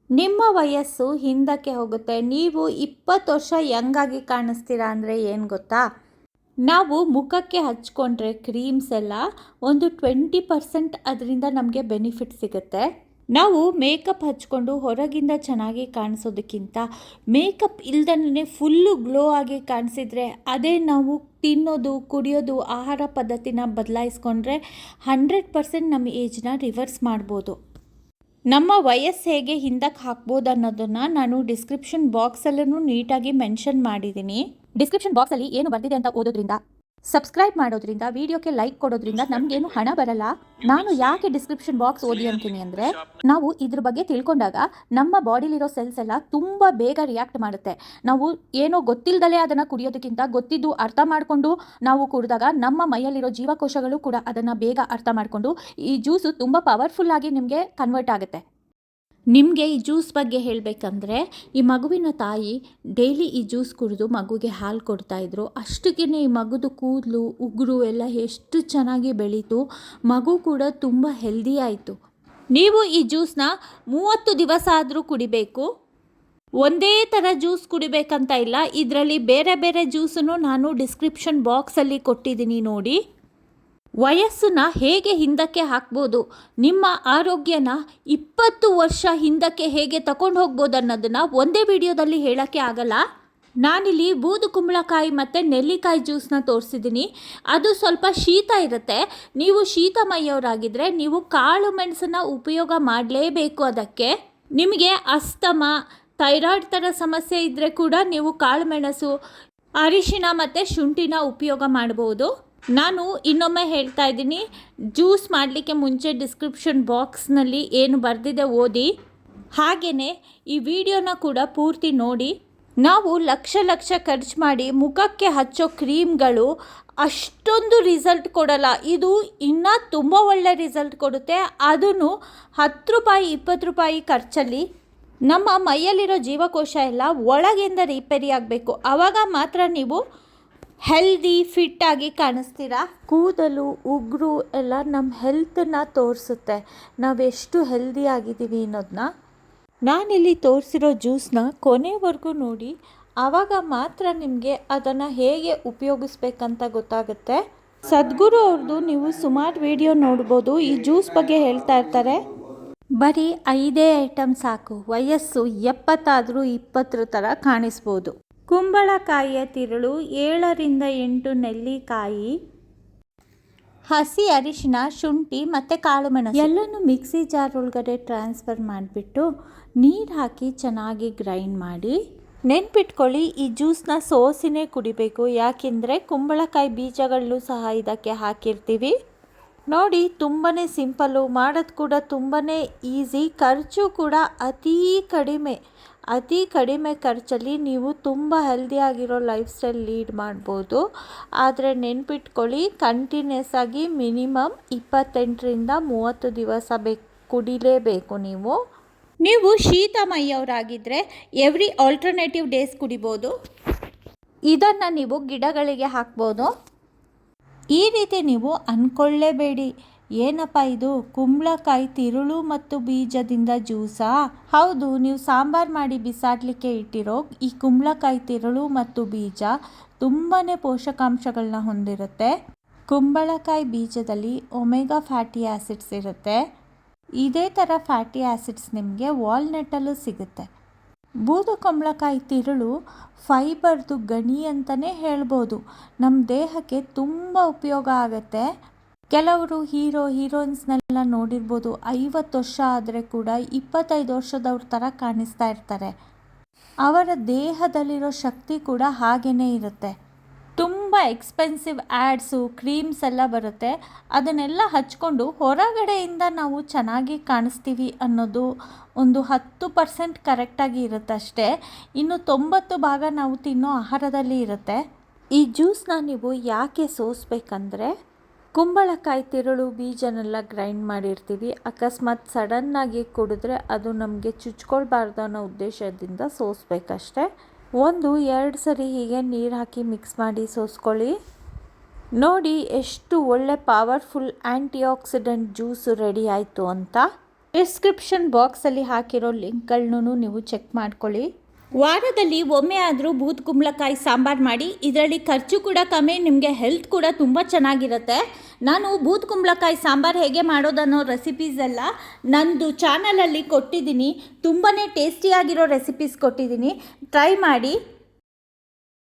ನಿಮ್ಮ ವಯಸ್ಸು ಹಿಂದಕ್ಕೆ ಹೋಗುತ್ತೆ. ನೀವು 20 ವರ್ಷ ಯಂಗಾಗಿ ಕಾಣಿಸ್ತೀರಾ ಅಂದರೆ ಏನು ಗೊತ್ತಾ? ನಾವು ಮುಖಕ್ಕೆ ಹಚ್ಕೊಂಡ್ರೆ ಕ್ರೀಮ್ಸ್ ಎಲ್ಲ ಒಂದು 20% ಅದರಿಂದ ನಮಗೆ ಬೆನಿಫಿಟ್ ಸಿಗುತ್ತೆ. ನಾವು ಮೇಕಪ್ ಹಚ್ಕೊಂಡು ಹೊರಗಿಂದ ಚೆನ್ನಾಗಿ ಕಾಣಿಸೋದಕ್ಕಿಂತ ಮೇಕಪ್ ಇಲ್ದೇ ಫುಲ್ಲು ಗ್ಲೋ ಆಗಿ ಕಾಣಿಸಿದ್ರೆ, ಅದೇ ನಾವು ತಿನ್ನೋದು ಕುಡಿಯೋದು ಆಹಾರ ಪದ್ಧತಿನ ಬದಲಾಯಿಸ್ಕೊಂಡ್ರೆ 100% ನಮ್ಮ ಏಜ್ನ ರಿವರ್ಸ್ ಮಾಡ್ಬೋದು. ನಮ್ಮ ವಯಸ್ಸು ಹೇಗೆ ಹಿಂದಕ್ಕೆ ಹಾಕ್ಬೋದು ಅನ್ನೋದನ್ನು ನಾನು ಡಿಸ್ಕ್ರಿಪ್ಷನ್ ಬಾಕ್ಸಲ್ಲೂ ನೀಟಾಗಿ ಮೆನ್ಷನ್ ಮಾಡಿದ್ದೀನಿ. ಡಿಸ್ಕ್ರಿಪ್ಷನ್ ಬಾಕ್ಸಲ್ಲಿ ಏನು ಬರ್ತಿದೆ ಅಂತ ಓದೋದ್ರಿಂದ, ಸಬ್ಸ್ಕ್ರೈಬ್ ಮಾಡೋದ್ರಿಂದ, ವಿಡಿಯೋಕ್ಕೆ ಲೈಕ್ ಕೊಡೋದ್ರಿಂದ ನಮಗೇನು ಹಣ ಬರಲ್ಲ. ನಾನು ಯಾಕೆ ಡಿಸ್ಕ್ರಿಪ್ಷನ್ ಬಾಕ್ಸ್ ಓದಿ ಅಂತೀನಿ ಅಂದರೆ, ನಾವು ಇದ್ರ ಬಗ್ಗೆ ತಿಳ್ಕೊಂಡಾಗ ನಮ್ಮ ಬಾಡಿಲಿರೋ ಸೆಲ್ಸ್ ಎಲ್ಲ ತುಂಬ ಬೇಗ ರಿಯಾಕ್ಟ್ ಮಾಡುತ್ತೆ. ನಾವು ಏನೋ ಗೊತ್ತಿಲ್ಲದಲೇ ಅದನ್ನು ಕುಡಿಯೋದಕ್ಕಿಂತ ಗೊತ್ತಿದ್ದು ಅರ್ಥ ಮಾಡಿಕೊಂಡು ನಾವು ಕುಡಿದಾಗ ನಮ್ಮ ಮೈಯಲ್ಲಿರೋ ಜೀವಕೋಶಗಳು ಕೂಡ ಅದನ್ನು ಬೇಗ ಅರ್ಥ ಮಾಡಿಕೊಂಡು ಈ ಜ್ಯೂಸು ತುಂಬ ಪವರ್ಫುಲ್ಲಾಗಿ ನಿಮಗೆ ಕನ್ವರ್ಟ್ ಆಗುತ್ತೆ. ನಿಮಗೆ ಈ ಜ್ಯೂಸ್ ಬಗ್ಗೆ ಹೇಳಬೇಕಂದ್ರೆ, ಈ ಮಗುವಿನ ತಾಯಿ ಡೈಲಿ ಈ ಜ್ಯೂಸ್ ಕುಡಿದು ಮಗುಗೆ ಹಾಲು ಕೊಡ್ತಾಯಿದ್ರು. ಅಷ್ಟಕ್ಕೇ ಈ ಮಗುದು ಕೂದಲು ಉಗುರು ಎಲ್ಲ ಎಷ್ಟು ಚೆನ್ನಾಗಿ ಬೆಳೀತು. ಮಗು ಕೂಡ ತುಂಬ ಹೆಲ್ದಿ ಆಯಿತು. ನೀವು ಈ ಜ್ಯೂಸನ್ನ 30 ದಿವಸ ಆದರೂ ಕುಡಿಬೇಕು. ಒಂದೇ ಥರ ಜ್ಯೂಸ್ ಕುಡಿಬೇಕಂತ ಇಲ್ಲ. ಇದರಲ್ಲಿ ಬೇರೆ ಬೇರೆ ಜ್ಯೂಸನ್ನು ನಾನು ಡಿಸ್ಕ್ರಿಪ್ಷನ್ ಬಾಕ್ಸಲ್ಲಿ ಕೊಟ್ಟಿದ್ದೀನಿ ನೋಡಿ. ವಯಸ್ಸನ್ನ ಹೇಗೆ ಹಿಂದಕ್ಕೆ ಹಾಕ್ಬೋದು, ನಿಮ್ಮ ಆರೋಗ್ಯನ 20 ವರ್ಷ ಹಿಂದಕ್ಕೆ ಹೇಗೆ ತಗೊಂಡು ಹೋಗ್ಬೋದು ಅನ್ನೋದನ್ನು ಒಂದೇ ವಿಡಿಯೋದಲ್ಲಿ ಹೇಳೋಕ್ಕೆ ಆಗಲ್ಲ. ನಾನಿಲ್ಲಿ ಬೂದು ಕುಂಬಳಕಾಯಿ ಮತ್ತು ನೆಲ್ಲಿಕಾಯಿ ಜ್ಯೂಸನ್ನ ತೋರಿಸಿದ್ದೀನಿ. ಅದು ಸ್ವಲ್ಪ ಶೀತ ಇರುತ್ತೆ. ನೀವು ಶೀತ ಮೈಯವರಾಗಿದ್ದರೆ ನೀವು ಕಾಳು ಮೆಣಸನ್ನು ಉಪಯೋಗ ಮಾಡಲೇಬೇಕು. ಅದಕ್ಕೆ ನಿಮಗೆ ಅಸ್ತಮ, ಥೈರಾಯ್ಡ್ ಥರ ಸಮಸ್ಯೆ ಇದ್ದರೆ ಕೂಡ ನೀವು ಕಾಳು ಮೆಣಸು, ಅರಿಶಿಣ ಮತ್ತು ಶುಂಠಿನ ಉಪಯೋಗ ಮಾಡ್ಬೋದು. ನಾನು ಇನ್ನೊಮ್ಮೆ ಹೇಳ್ತಾ ಇದ್ದೀನಿ, ಜ್ಯೂಸ್ ಮಾಡಲಿಕ್ಕೆ ಮುಂಚೆ ಡಿಸ್ಕ್ರಿಪ್ಷನ್ ಬಾಕ್ಸ್ನಲ್ಲಿ ಏನು ಬರೆದಿದೆ ಓದಿ. ಹಾಗೆಯೇ ಈ ವಿಡಿಯೋನ ಕೂಡ ಪೂರ್ತಿ ನೋಡಿ. ನಾವು ಲಕ್ಷ ಲಕ್ಷ ಖರ್ಚು ಮಾಡಿ ಮುಖಕ್ಕೆ ಹಚ್ಚೋ ಕ್ರೀಮ್ಗಳು ಅಷ್ಟೊಂದು ರಿಸಲ್ಟ್ ಕೊಡಲ್ಲ. ಇದು ಇನ್ನೂ ತುಂಬ ಒಳ್ಳೆ ರಿಸಲ್ಟ್ ಕೊಡುತ್ತೆ. ಅದನ್ನು 10 ರೂಪಾಯಿ 20 ರೂಪಾಯಿ ಖರ್ಚಲ್ಲಿ ನಮ್ಮ ಮೈಯಲ್ಲಿರೋ ಜೀವಕೋಶ ಎಲ್ಲ ಒಳಗಿಂದ ರಿಪೇರಿ ಆಗಬೇಕು. ಆವಾಗ ಮಾತ್ರ ನೀವು ಹೆಲ್ದಿ ಫಿಟ್ಟಾಗಿ ಕಾಣಿಸ್ತೀರಾ. ಕೂದಲು ಉಗುರು ಎಲ್ಲ ನಮ್ಮ ಹೆಲ್ತನ್ನ ತೋರಿಸುತ್ತೆ, ನಾವೆಷ್ಟು ಹೆಲ್ದಿ ಆಗಿದ್ದೀವಿ ಅನ್ನೋದನ್ನ. ನಾನಿಲ್ಲಿ ತೋರಿಸಿರೋ ಜ್ಯೂಸನ್ನ ಕೊನೆವರೆಗೂ ನೋಡಿ, ಆವಾಗ ಮಾತ್ರ ನಿಮಗೆ ಅದನ್ನು ಹೇಗೆ ಉಪಯೋಗಿಸ್ಬೇಕಂತ ಗೊತ್ತಾಗುತ್ತೆ. ಸದ್ಗುರು ಅವ್ರದ್ದು ನೀವು ಸುಮಾರು ವಿಡಿಯೋ ನೋಡ್ಬೋದು. ಈ ಜ್ಯೂಸ್ ಬಗ್ಗೆ ಹೇಳ್ತಾ ಇರ್ತಾರೆ. ಬರೀ 5 ಐಟಮ್ ಸಾಕು, ವಯಸ್ಸು 70 ಆದರೂ 20 ಥರ ಕಾಣಿಸ್ಬೋದು. ಕುಂಬಳಕಾಯಿಯ ತಿರುಳು, 7ರಿಂದ 8 ನೆಲ್ಲಿಕಾಯಿ, ಹಸಿ ಅರಿಶಿನ, ಶುಂಠಿ ಮತ್ತು ಕಾಳು ಮೆಣಸು ಎಲ್ಲನೂ ಮಿಕ್ಸಿ ಜಾರ್ ಒಳಗಡೆ ಟ್ರಾನ್ಸ್ಫರ್ ಮಾಡಿಬಿಟ್ಟು ನೀರು ಹಾಕಿ ಚೆನ್ನಾಗಿ ಗ್ರೈಂಡ್ ಮಾಡಿ ನೆನ್ಪಿಟ್ಕೊಳ್ಳಿ. ಈ ಜ್ಯೂಸನ್ನ ಸೋಸಿನೇ ಕುಡಿಬೇಕು. ಯಾಕೆಂದರೆ ಕುಂಬಳಕಾಯಿ ಬೀಜಗಳನ್ನೂ ಸಹ ಇದಕ್ಕೆ ಹಾಕಿರ್ತೀವಿ. ನೋಡಿ, ತುಂಬಾ ಸಿಂಪಲ್ಲು, ಮಾಡೋದು ಕೂಡ ತುಂಬಾ ಈಸಿ, ಖರ್ಚು ಕೂಡ ಅತಿ ಕಡಿಮೆ ಖರ್ಚಲ್ಲಿ ನೀವು ತುಂಬ ಹೆಲ್ದಿಯಾಗಿರೋ ಲೈಫ್ ಸ್ಟೈಲ್ ಲೀಡ್ ಮಾಡ್ಬೋದು. ಆದರೆ ನೆನ್ಪಿಟ್ಕೊಳ್ಳಿ, ಕಂಟಿನ್ಯೂಸ್ ಆಗಿ ಮಿನಿಮಮ್ 28ರಿಂದ 30 ದಿವಸ ಕುಡಿಲೇಬೇಕು. ನೀವು ಶೀತ ಮೈಯವರಾಗಿದ್ದರೆ ಎವ್ರಿ ಆಲ್ಟರ್ನೇಟಿವ್ ಡೇಸ್ ಕುಡಿಬೋದು. ಇದನ್ನು ನೀವು ಗಿಡಗಳಿಗೆ ಹಾಕ್ಬೋದು. ಈ ರೀತಿ ನೀವು ಅಂದ್ಕೊಳ್ಳೇಬೇಡಿ, ಏನಪ್ಪ ಇದು ಕುಂಬಳಕಾಯಿ ತಿರುಳು ಮತ್ತು ಬೀಜದಿಂದ ಜ್ಯೂಸಾ? ಹೌದು, ನೀವು ಸಾಂಬಾರು ಮಾಡಿ ಬಿಸಾಡಲಿಕ್ಕೆ ಇಟ್ಟಿರೋ ಈ ಕುಂಬಳಕಾಯಿ ತಿರುಳು ಮತ್ತು ಬೀಜ ತುಂಬಾ ಪೋಷಕಾಂಶಗಳನ್ನ ಹೊಂದಿರುತ್ತೆ. ಕುಂಬಳಕಾಯಿ ಬೀಜದಲ್ಲಿ ಒಮೆಗಾ ಫ್ಯಾಟಿ ಆ್ಯಸಿಡ್ಸ್ ಇರುತ್ತೆ. ಇದೇ ಥರ ಫ್ಯಾಟಿ ಆ್ಯಸಿಡ್ಸ್ ನಿಮಗೆ ವಾಲ್ನಟ್ಟಲ್ಲೂ ಸಿಗುತ್ತೆ. ಬೂದು ಕುಂಬಳಕಾಯಿ ತಿರುಳು ಫೈಬರ್ದು ಗಣಿ ಅಂತಲೇ ಹೇಳ್ಬೋದು. ನಮ್ಮ ದೇಹಕ್ಕೆ ತುಂಬ ಉಪಯೋಗ ಆಗುತ್ತೆ. ಕೆಲವರು ಹೀರೋಯಿನ್ಸ್ನೆಲ್ಲ ನೋಡಿರ್ಬೋದು, 50 ವರ್ಷ ಆದರೆ ಕೂಡ 25 ವರ್ಷದವ್ರ ಥರ ಕಾಣಿಸ್ತಾ ಇರ್ತಾರೆ. ಅವರ ದೇಹದಲ್ಲಿರೋ ಶಕ್ತಿ ಕೂಡ ಹಾಗೇ ಇರುತ್ತೆ. ತುಂಬ ಎಕ್ಸ್ಪೆನ್ಸಿವ್ ಆ್ಯಡ್ಸು, ಕ್ರೀಮ್ಸ್ ಎಲ್ಲ ಬರುತ್ತೆ. ಅದನ್ನೆಲ್ಲ ಹಚ್ಕೊಂಡು ಹೊರಗಡೆಯಿಂದ ನಾವು ಚೆನ್ನಾಗಿ ಕಾಣಿಸ್ತೀವಿ ಅನ್ನೋದು ಒಂದು 10% ಕರೆಕ್ಟಾಗಿ ಇರುತ್ತೆ ಅಷ್ಟೇ. ಇನ್ನು 90 ಭಾಗ ನಾವು ತಿನ್ನೋ ಆಹಾರದಲ್ಲಿ ಇರುತ್ತೆ. ಈ ಜ್ಯೂಸನ್ನ ನೀವು ಯಾಕೆ ಸೋಸಬೇಕಂದ್ರೆ, ಕುಂಬಳಕಾಯಿ ತಿರುಳು ಬೀಜನೆಲ್ಲ ಗ್ರೈಂಡ್ ಮಾಡಿರ್ತೀವಿ. ಅಕಸ್ಮಾತ್ ಸಡನ್ನಾಗಿ ಕುಡಿದ್ರೆ ಅದು ನಮಗೆ ಚುಚ್ಕೊಳ್ಬಾರ್ದು ಅನ್ನೋ ಉದ್ದೇಶದಿಂದ ಸೋಸಬೇಕಷ್ಟೆ. 1-2 ಸರಿ ಹೀಗೆ ನೀರು ಹಾಕಿ ಮಿಕ್ಸ್ ಮಾಡಿ ಸೋಸ್ಕೊಳ್ಳಿ. ನೋಡಿ ಎಷ್ಟು ಒಳ್ಳೆ ಪವರ್ಫುಲ್ ಆ್ಯಂಟಿ ಆಕ್ಸಿಡೆಂಟ್ ಜ್ಯೂಸು ರೆಡಿ ಆಯಿತು ಅಂತ. ಡಿಸ್ಕ್ರಿಪ್ಷನ್ ಬಾಕ್ಸಲ್ಲಿ ಹಾಕಿರೋ ಲಿಂಕ್ಗಳನ್ನೂ ನೀವು ಚೆಕ್ ಮಾಡ್ಕೊಳ್ಳಿ. ವಾರದಲ್ಲಿ ಒಮ್ಮೆ ಆದರೂ ಬೂದ್ ಕುಂಬಳಕಾಯಿ ಸಾಂಬಾರು ಮಾಡಿ. ಇದರಲ್ಲಿ ಖರ್ಚು ಕೂಡ ಕಮ್ಮಿ, ನಿಮಗೆ ಹೆಲ್ತ್ ಕೂಡ ತುಂಬ ಚೆನ್ನಾಗಿರುತ್ತೆ. ನಾನು ಬೂದ್ ಕುಂಬಳಕಾಯಿ ಸಾಂಬಾರು ಹೇಗೆ ಮಾಡೋದನ್ನೋ ರೆಸಿಪೀಸ್ ಎಲ್ಲ ನಂದು ಚಾನಲಲ್ಲಿ ಕೊಟ್ಟಿದ್ದೀನಿ. ತುಂಬಾ ಟೇಸ್ಟಿಯಾಗಿರೋ ರೆಸಿಪೀಸ್ ಕೊಟ್ಟಿದ್ದೀನಿ, ಟ್ರೈ ಮಾಡಿ.